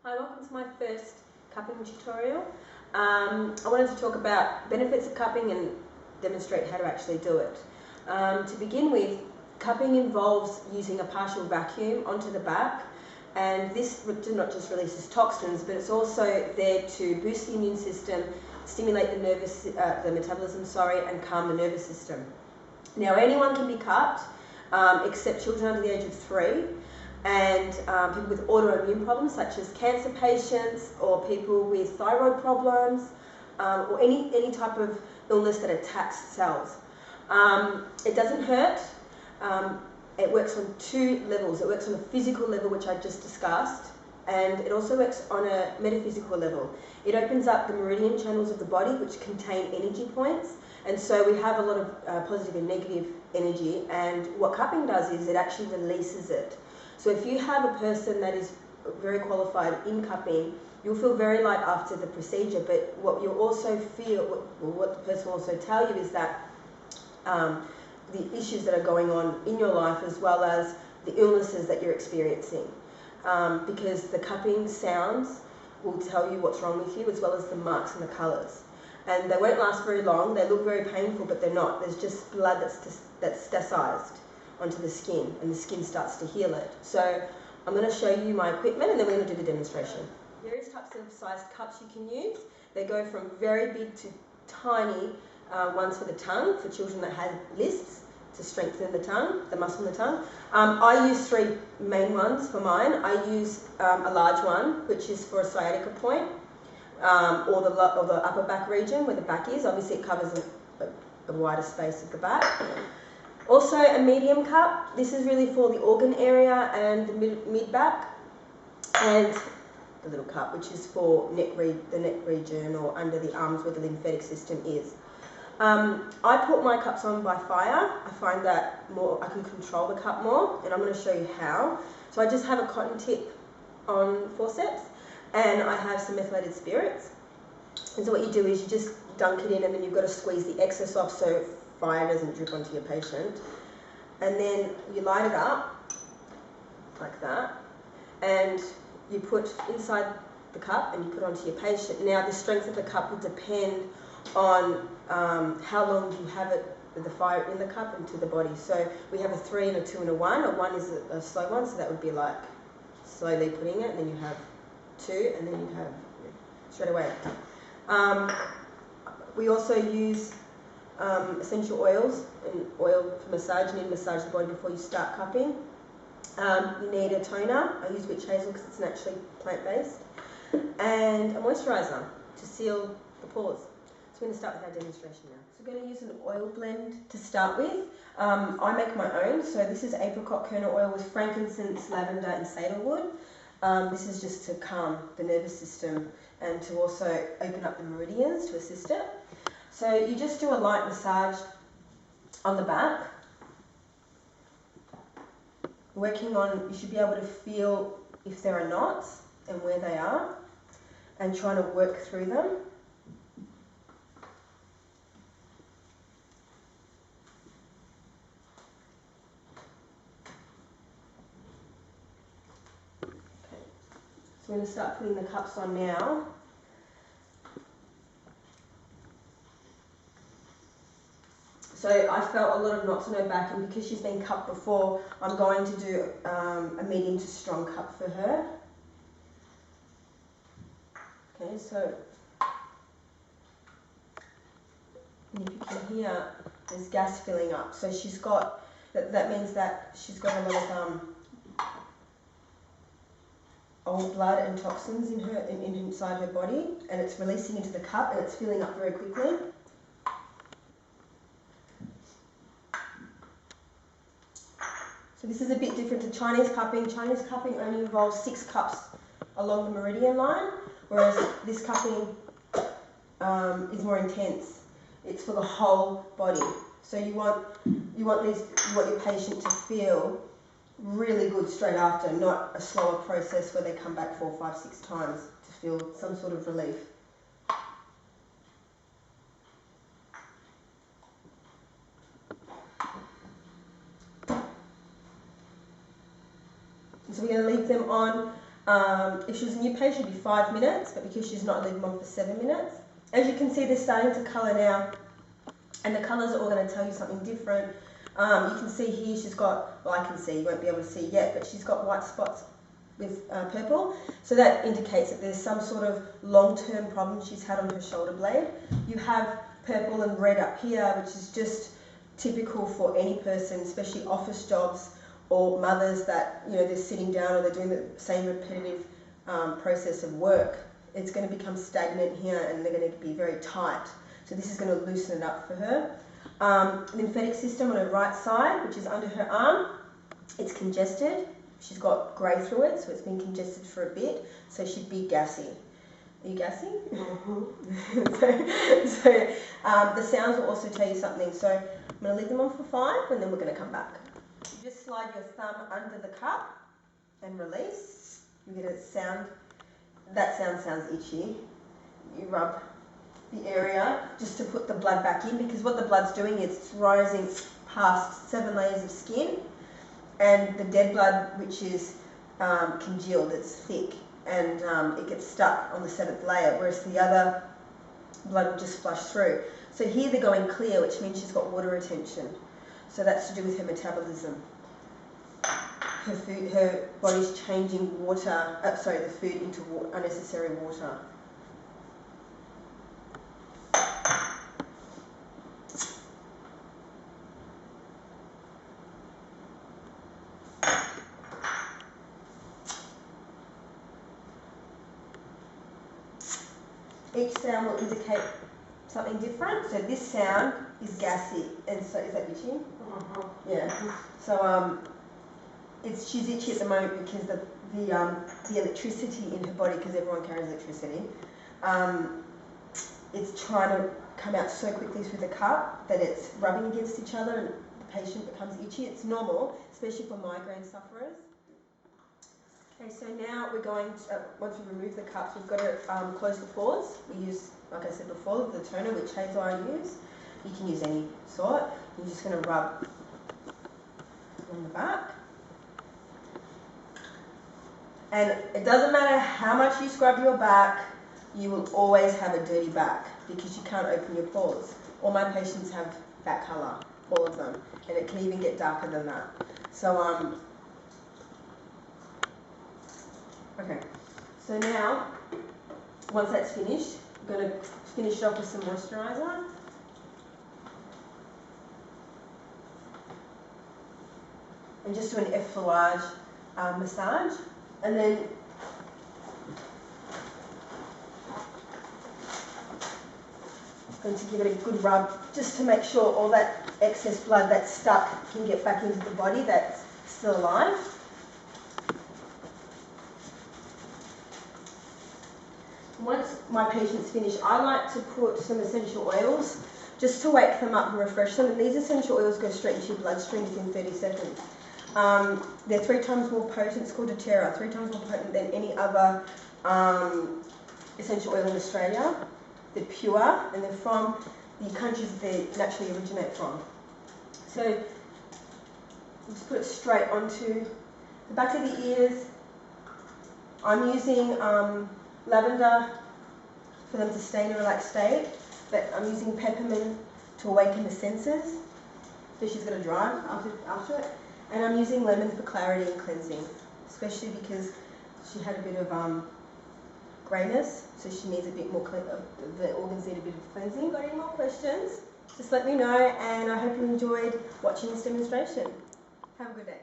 Hi, welcome to my first cupping tutorial. I wanted to talk about benefits of cupping and demonstrate how to actually do it. To begin with, cupping involves using a partial vacuum onto the back, and this not just releases toxins, but it's also there to boost the immune system, stimulate the metabolism, and calm the nervous system. Now, anyone can be cupped, except children under the age of 3. And people with autoimmune problems such as cancer patients or people with thyroid problems or any type of illness that attacks cells. It doesn't hurt. It works on 2 levels. It works on a physical level, which I just discussed, and it also works on a metaphysical level. It opens up the meridian channels of the body, which contain energy points, and so we have a lot of positive and negative energy, and what cupping does is it actually releases it. So if you have a person that is very qualified in cupping, you'll feel very light after the procedure, but what you'll also feel, what the person will also tell you is that the issues that are going on in your life, as well as the illnesses that you're experiencing, because the cupping sounds will tell you what's wrong with you, as well as the marks and the colours. And they won't last very long. They look very painful, but they're not. There's just blood that's stasized onto the skin, and the skin starts to heal it. So I'm going to show you my equipment, and then we're going to do the demonstration. Various types of sized cups you can use. They go from very big to tiny ones for the tongue, for children that have lisps, to strengthen the tongue, the muscle in the tongue. I use 3 main ones for mine. I use a large one, which is for a sciatica point, or the upper back region where the back is. Obviously it covers a wider space of the back. Also a medium cup. This is really for the organ area and the mid-back, and the little cup, which is for the neck region or under the arms where the lymphatic system is. I put my cups on by fire. I find that I can control the cup more, and I'm going to show you how. So I just have a cotton tip on forceps, and I have some methylated spirits. And so what you do is you just dunk it in, and then you've got to squeeze the excess off so fire doesn't drip onto your patient. And then you light it up like that, and you put inside the cup and you put onto your patient. Now the strength of the cup will depend on how long you have it with the fire in the cup into the body. So we have a 3 and a 2 and a 1. A 1 is a slow one, so that would be like slowly putting it, and then you have 2, and then you have straight away. We also use essential oils and oil for massage. You need to massage the body before you start cupping. You need a toner. I use witch hazel because it's naturally plant-based, and a moisturiser to seal the pores. So we're going to start with our demonstration now. So we're going to use an oil blend to start with. I make my own. So this is apricot kernel oil with frankincense, lavender and sandalwood. This is just to calm the nervous system and to also open up the meridians to assist it. So you just do a light massage on the back, working on, you should be able to feel if there are knots and where they are, and trying to work through them. Okay. So we're going to start putting the cups on now. So I felt a lot of knots in her back, and because she's been cupped before, I'm going to do a medium to strong cup for her. Okay, so if you can hear, there's gas filling up. So she's got, that means that she's got a lot of old blood and toxins inside her body, and it's releasing into the cup, and it's filling up very quickly. So this is a bit different to Chinese cupping. Chinese cupping only involves 6 cups along the meridian line, whereas this cupping is more intense. It's for the whole body. So you want your patient to feel really good straight after, not a slower process where they come back 4, 5, 6 times to feel some sort of relief. So we're going to leave them on If she was a new patient, it'd be 5 minutes, but because she's not, I'd leave them on for 7 minutes. As you can see, they're starting to colour now, and the colours are all going to tell you something different. You can see here she's got, well, I can see, you won't be able to see yet, but she's got white spots with purple. So that indicates that there's some sort of long-term problem she's had on her shoulder blade. You have purple and red up here, which is just typical for any person, especially office jobs or mothers that, you know, they're sitting down or they're doing the same repetitive process of work. It's going to become stagnant here and they're going to be very tight. So this is going to loosen it up for her. Lymphatic system on her right side, which is under her arm, it's congested. She's got grey through it, so it's been congested for a bit, so she'd be gassy. Are you gassy? Mm-hmm. so the sounds will also tell you something. So I'm going to leave them on for 5 and then we're going to come back. You just slide your thumb under the cup and release. You get a sound. That sound sounds itchy. You rub the area just to put the blood back in, because what the blood's doing is it's rising past 7 layers of skin, and the dead blood, which is congealed, it's thick, and it gets stuck on the 7th layer, whereas the other blood will just flush through. So here they're going clear, which means she's got water retention. So that's to do with her metabolism. Her body's changing the food into unnecessary water. Each sound will indicate something different. So this sound is gassy, and so is that itchy? Mm-hmm. Yeah. So she's itchy at the moment because the electricity in her body, because everyone carries electricity, it's trying to come out so quickly through the cup that it's rubbing against each other and the patient becomes itchy. It's normal, especially for migraine sufferers. Okay, so now we're going to, once we remove the cups, we've got to close the pores. We use, like I said before, the toner, which Hazel I use. You can use any sort. You're just going to rub on the back. And it doesn't matter how much you scrub your back, you will always have a dirty back because you can't open your pores. All my patients have that colour, all of them, and it can even get darker than that. So okay, so now, once that's finished, I'm going to finish it off with some moisturiser. And just do an effleurage massage. And then I'm going to give it a good rub just to make sure all that excess blood that's stuck can get back into the body that's still alive. Once my patients finish, I like to put some essential oils just to wake them up and refresh them. And these essential oils go straight into your bloodstream within 30 seconds. They're 3 times more potent. It's called doTERRA, 3 times more potent than any other essential oil in Australia. They're pure and they're from the countries that they naturally originate from. So just put it straight onto the back of the ears. I'm using lavender for them to stay in a relaxed state, but I'm using peppermint to awaken the senses. So she's going to drive after it. And I'm using lemon for clarity and cleansing, especially because she had a bit of greyness, so she needs a bit more, the organs need a bit of cleansing. Got any more questions? Just let me know, and I hope you enjoyed watching this demonstration. Have a good day.